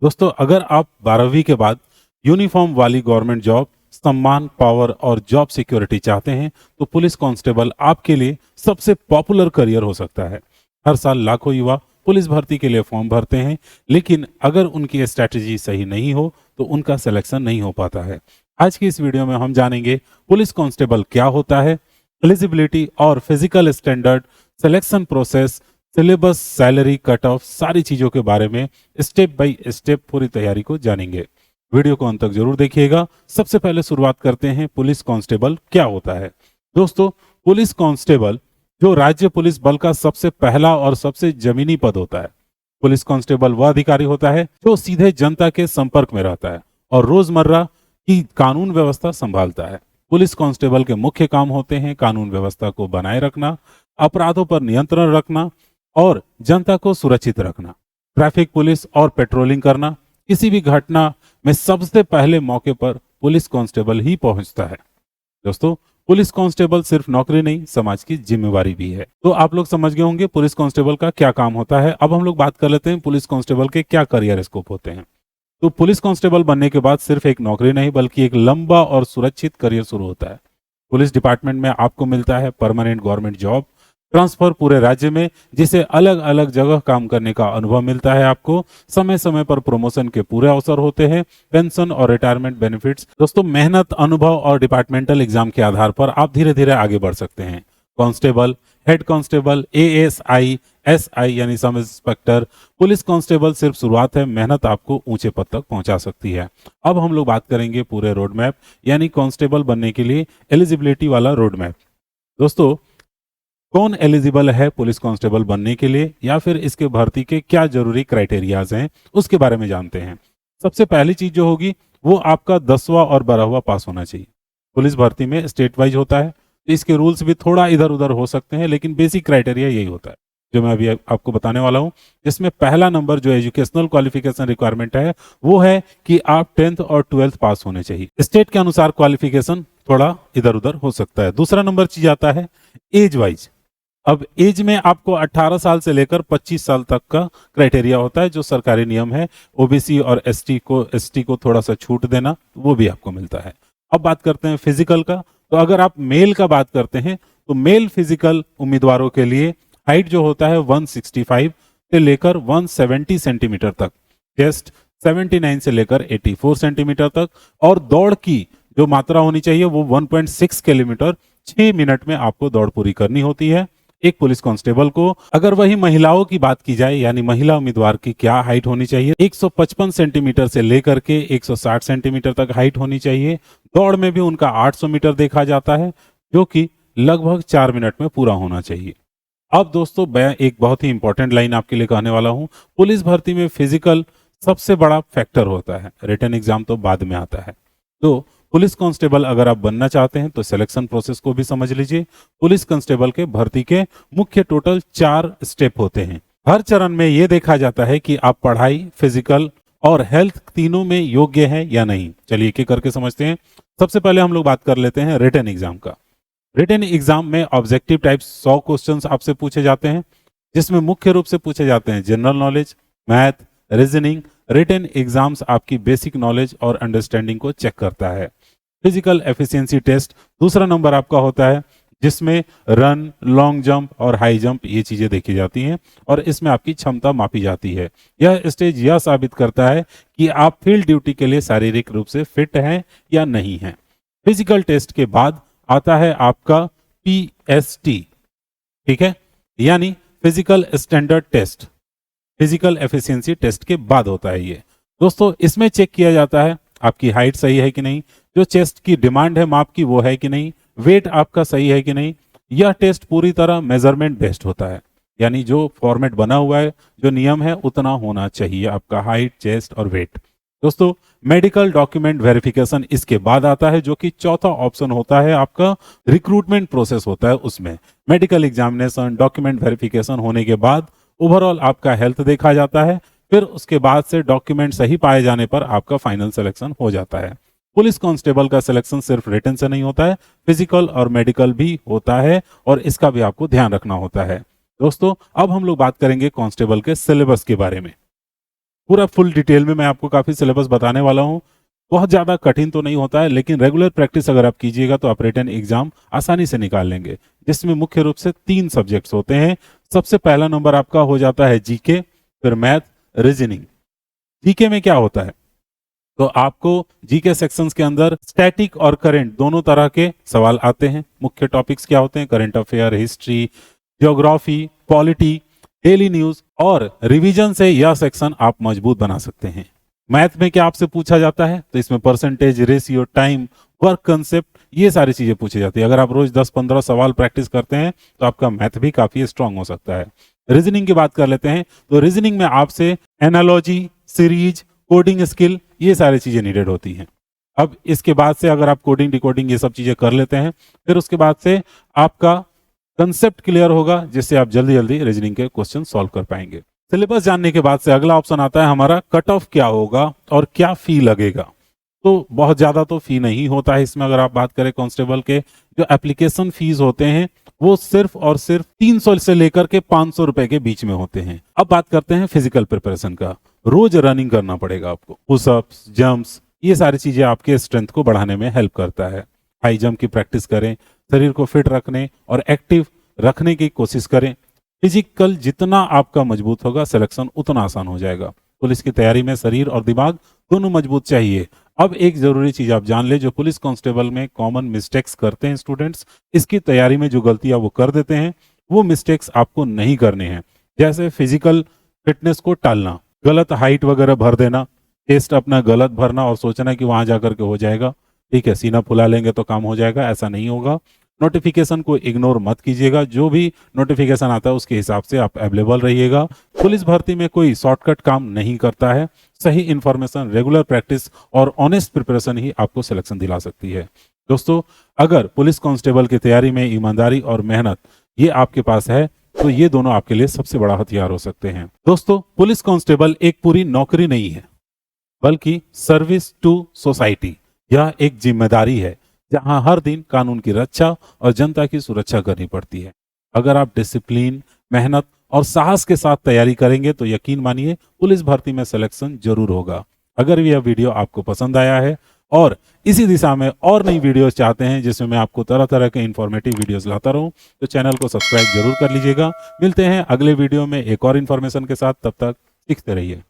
दोस्तों, अगर आप 12वीं के बाद यूनिफॉर्म वाली गवर्नमेंट जॉब, सम्मान, पावर और जॉब सिक्योरिटी चाहते हैं, तो पुलिस कांस्टेबल आपके लिए सबसे पॉपुलर करियर हो सकता है। हर साल लाखों युवा पुलिस भर्ती के लिए फॉर्म भरते हैं, लेकिन अगर उनकी स्ट्रैटेजी सही नहीं हो, तो उनका सिलेक्शन नहीं हो पाता है। आज की इस वीडियो में हम जानेंगे पुलिस कांस्टेबल क्या होता है, एलिजिबिलिटी और physical standard, selection process, syllabus, salary, cut off, सारी चीजों के बारे में स्टेप बाय स्टेप पूरी तैयारी को जानेंगे। वीडियो को अंत तक जरूर देखिएगा। सबसे पहले शुरुआत करते हैं पुलिस कांस्टेबल क्या होता है। दोस्तों, पुलिस कांस्टेबल जो राज्य पुलिस बल का सबसे पहला और सबसे जमीनी पद होता है। पुलिस कांस्टेबल वह अधिकारी होता है जो सीधे जनता के संपर्क में रहता है और रोजमर्रा की कानून व्यवस्था संभालता है। पुलिस कांस्टेबल के मुख्य काम होते हैं कानून व्यवस्था को बनाए रखना, अपराधों पर नियंत्रण रखना और जनता को सुरक्षित रखना, ट्रैफिक पुलिस और पेट्रोलिंग करना। किसी भी घटना में सबसे पहले मौके पर पुलिस कांस्टेबल ही पहुंचता है। दोस्तों, पुलिस कांस्टेबल सिर्फ नौकरी नहीं, समाज की जिम्मेवारी भी है। तो आप लोग समझ गए होंगे पुलिस कांस्टेबल का क्या काम होता है। अब हम लोग बात कर लेते हैं पुलिस कांस्टेबल के क्या करियर स्कोप होते हैं। तो पुलिस कांस्टेबल बनने के बाद सिर्फ एक नौकरी नहीं, बल्कि एक लंबा और सुरक्षित करियर शुरू होता है। पुलिस डिपार्टमेंट में आपको मिलता है परमानेंट गवर्नमेंट जॉब, ट्रांसफर पूरे राज्य में, जिसे अलग अलग जगह काम करने का अनुभव मिलता है। आपको समय समय पर प्रमोशन के पूरे अवसर होते हैं, पेंशन और रिटायरमेंट बेनिफिट्स। दोस्तों, मेहनत, अनुभव और डिपार्टमेंटल एग्जाम के आधार पर आप धीरे धीरे आगे बढ़ सकते हैं। Constable, head constable, ASI, SI यानी सब इंस्पेक्टर। पुलिस कांस्टेबल सिर्फ शुरुआत है, मेहनत आपको ऊंचे पद तक पहुंचा सकती है। अब हम लोग बात करेंगे पूरे रोड मैप यानी कांस्टेबल बनने के लिए एलिजिबिलिटी वाला रोड मैप। दोस्तों, कौन एलिजिबल है पुलिस कांस्टेबल बनने के लिए या फिर इसके भर्ती के क्या जरूरी क्राइटेरियाज हैं, उसके बारे में जानते हैं। सबसे पहली चीज जो होगी वो आपका 10वां और 12वां पास होना चाहिए। पुलिस भर्ती में स्टेट वाइज होता है, तो इसके रूल्स भी थोड़ा इधर उधर हो सकते हैं, लेकिन बेसिक क्राइटेरिया यही होता है जो मैं अभी आपको बताने वाला हूं। जिसमें पहला नंबर जो एजुकेशनल क्वालिफिकेशन रिक्वायरमेंट है वो है कि आप 10th और 12th पास होने चाहिए। स्टेट के अनुसार क्वालिफिकेशन थोड़ा इधर उधर हो सकता है। दूसरा नंबर चीज आता है एज वाइज। अब एज में आपको 18 साल से लेकर 25 साल तक का क्राइटेरिया होता है, जो सरकारी नियम है। ओबीसी और एसटी को थोड़ा सा छूट देना, वो भी आपको मिलता है। अब बात करते हैं फिजिकल का। तो अगर आप मेल का बात करते हैं तो मेल फिजिकल उम्मीदवारों के लिए हाइट जो होता है 165 से लेकर 170 सेंटीमीटर तक, चेस्ट 79 से लेकर 84 सेंटीमीटर तक, और दौड़ की जो मात्रा होनी चाहिए वो 1.6 किलोमीटर 6 मिनट में आपको दौड़ पूरी करनी होती है एक पुलिस कांस्टेबल को। अगर वही महिलाओं की बात की जाए, यानी महिला उम्मीदवार की क्या हाइट होनी चाहिए, 155 सेंटीमीटर से लेकर के 160 सेंटीमीटर तक हाइट होनी चाहिए। दौड़ में भी उनका 800 मीटर देखा जाता है, जो कि लगभग 4 मिनट में पूरा होना चाहिए। अब दोस्तों, मैं एक बहुत ही इंपॉर्टेंट लाइन आपके लिए कहने वाला हूं। पुलिस भर्ती में फिजिकल सबसे बड़ा फैक्टर होता है, रिटन एग्जाम तो बाद में आता है। तो पुलिस कांस्टेबल अगर आप बनना चाहते हैं तो सिलेक्शन प्रोसेस को भी समझ लीजिए। पुलिस कांस्टेबल के भर्ती के मुख्य टोटल 4 स्टेप होते हैं। हर चरण में यह देखा जाता है कि आप पढ़ाई, फिजिकल और हेल्थ तीनों में योग्य हैं या नहीं। चलिए एक एक करके समझते हैं। सबसे पहले हम लोग बात कर लेते हैं रिटन एग्जाम का। रिटन एग्जाम में ऑब्जेक्टिव टाइप 100 क्वेश्चंस आपसे पूछे जाते हैं, जिसमें मुख्य रूप से पूछे जाते हैं general knowledge, math, reasoning. Written exams आपकी बेसिक नॉलेज और अंडरस्टैंडिंग को चेक करता है। फिजिकल एफिशिएंसी टेस्ट दूसरा नंबर आपका होता है, जिसमें रन, लॉन्ग जंप और हाई जंप ये चीजें देखी जाती हैं और इसमें आपकी क्षमता मापी जाती है। यह स्टेज यह साबित करता है कि आप फील्ड ड्यूटी के लिए शारीरिक रूप से फिट हैं या नहीं हैं। फिजिकल टेस्ट के बाद आता है आपका पीएसटी, ठीक है, यानी physical standard test. Physical efficiency test के बाद होता है ये। दोस्तों, इसमें चेक किया जाता है आपकी हाइट सही है कि नहीं, जो चेस्ट की डिमांड है माप की वो है कि नहीं, वेट आपका सही है कि नहीं। यह टेस्ट पूरी तरह मेजरमेंट बेस्ड होता है, यानी जो फॉर्मेट बना हुआ है, जो नियम है, उतना होना चाहिए आपका हाइट, चेस्ट और वेट। दोस्तों, मेडिकल डॉक्यूमेंट वेरिफिकेशन इसके बाद आता है, जो कि चौथा ऑप्शन होता है आपका रिक्रूटमेंट प्रोसेस होता है। उसमें मेडिकल एग्जामिनेशन, डॉक्यूमेंट वेरिफिकेशन होने के बाद ओवरऑल आपका हेल्थ देखा जाता है। फिर उसके बाद से डॉक्यूमेंट सही पाए जाने पर आपका फाइनल सिलेक्शन हो जाता है। पुलिस कांस्टेबल का सिलेक्शन सिर्फ रिटन से नहीं होता है, फिजिकल और मेडिकल भी होता है और इसका भी आपको ध्यान रखना होता है। दोस्तों, अब हम लोग बात करेंगे कांस्टेबल के सिलेबस के बारे में। पूरा फुल डिटेल में मैं आपको काफी सिलेबस बताने वाला हूँ। बहुत ज्यादा कठिन तो नहीं होता है, लेकिन रेगुलर प्रैक्टिस अगर आप कीजिएगा तो आप रिटन एग्जाम आसानी से निकाल लेंगे, जिसमें मुख्य रूप से 3 सब्जेक्ट्स होते हैं। सबसे पहला नंबर आपका हो जाता है जीके, फिर मैथ, रीजनिंग। जीके में क्या होता है, तो आपको जीके सेक्शंस के अंदर स्टैटिक और करंट दोनों तरह के सवाल आते हैं। मुख्य टॉपिक्स क्या होते हैं, current affair, history, geography, polity, daily news, और रिवीजन से यह सेक्शन आप मजबूत बना सकते हैं। मैथ में क्या आपसे पूछा जाता है, तो इसमें percentage, ratio, time, work concept, ये सारी चीजें पूछी जाती है। अगर आप रोज 10-15 सवाल प्रैक्टिस करते हैं तो आपका मैथ भी काफी स्ट्रांग हो सकता है। रीजनिंग की बात कर लेते हैं, तो रीजनिंग में आपसे एनालॉजी, सीरीज, कोडिंग स्किल, ये सारी चीजें नीडेड होती हैं। अब इसके बाद से अगर आप कोडिंग, डिकोडिंग ये सब चीजें कर लेते हैं, फिर उसके बाद से आपका कंसेप्ट क्लियर होगा, जिससे आप जल्दी जल्दी रीजनिंग के क्वेश्चन सॉल्व कर पाएंगे। सिलेबस जानने के बाद से अगला ऑप्शन आता है हमारा, कट ऑफ क्या होगा और क्या फी लगेगा। तो बहुत ज्यादा तो फी नहीं होता है इसमें। अगर आप बात करें कांस्टेबल के, जो एप्लीकेशन फीस होते हैं वो सिर्फ और सिर्फ 300 से लेकर के 500 रुपए के बीच में होते हैं। अब बात करते हैं फिजिकल प्रिपरेशन का। रोज रनिंग करना पड़ेगा आपको, पुशअप्स, जंप्स, ये सारी चीजें आपके स्ट्रेंथ को बढ़ाने में हेल्प करता है। हाई जंप की प्रैक्टिस करें, शरीर को फिट रखने और एक्टिव रखने की कोशिश करें। फिजिकल जितना आपका मजबूत होगा, सिलेक्शन उतना आसान हो जाएगा। पुलिस की तैयारी में शरीर और दिमाग दोनों मजबूत चाहिए। अब एक जरूरी चीज आप जान ले, जो पुलिस कांस्टेबल में कॉमन मिस्टेक्स करते हैं स्टूडेंट्स, इसकी तैयारी में जो गलतियां वो कर देते हैं, वो मिस्टेक्स आपको नहीं करने हैं। जैसे फिजिकल फिटनेस को टालना, गलत हाइट वगैरह भर देना, टेस्ट अपना गलत भरना और सोचना कि वहां जाकर के हो जाएगा, ठीक है, सीना फुला लेंगे तो काम हो जाएगा, ऐसा नहीं होगा। नोटिफिकेशन को इग्नोर मत कीजिएगा, जो भी नोटिफिकेशन आता है उसके हिसाब से आप अवेलेबल रहिएगा। पुलिस भर्ती में कोई शॉर्टकट काम नहीं करता है। सही इंफॉर्मेशन, रेगुलर प्रैक्टिस और ऑनेस्ट प्रिपरेशन ही आपको सिलेक्शन दिला सकती है। दोस्तों, अगर पुलिस कांस्टेबल की तैयारी में ईमानदारी और मेहनत ये आपके पास है, तो ये दोनों आपके लिए सबसे बड़ा हथियार हो सकते हैं। दोस्तों, पुलिस कांस्टेबल एक पूरी नौकरी नहीं है, बल्कि सर्विस टू सोसाइटी। यह एक जिम्मेदारी है, जहां हर दिन कानून की रक्षा और जनता की सुरक्षा करनी पड़ती है। अगर आप डिसिप्लिन, मेहनत और साहस के साथ तैयारी करेंगे तो यकीन मानिए पुलिस भर्ती में सिलेक्शन जरूर होगा। अगर यह वीडियो आपको पसंद आया है और इसी दिशा में और नई वीडियोस चाहते हैं जिसमें मैं आपको तरह तरह के इंफॉर्मेटिव वीडियोस लाता रहूं, तो चैनल को सब्सक्राइब जरूर कर लीजिएगा। मिलते हैं अगले वीडियो में एक और इन्फॉर्मेशन के साथ, तब तक सीखते रहिए।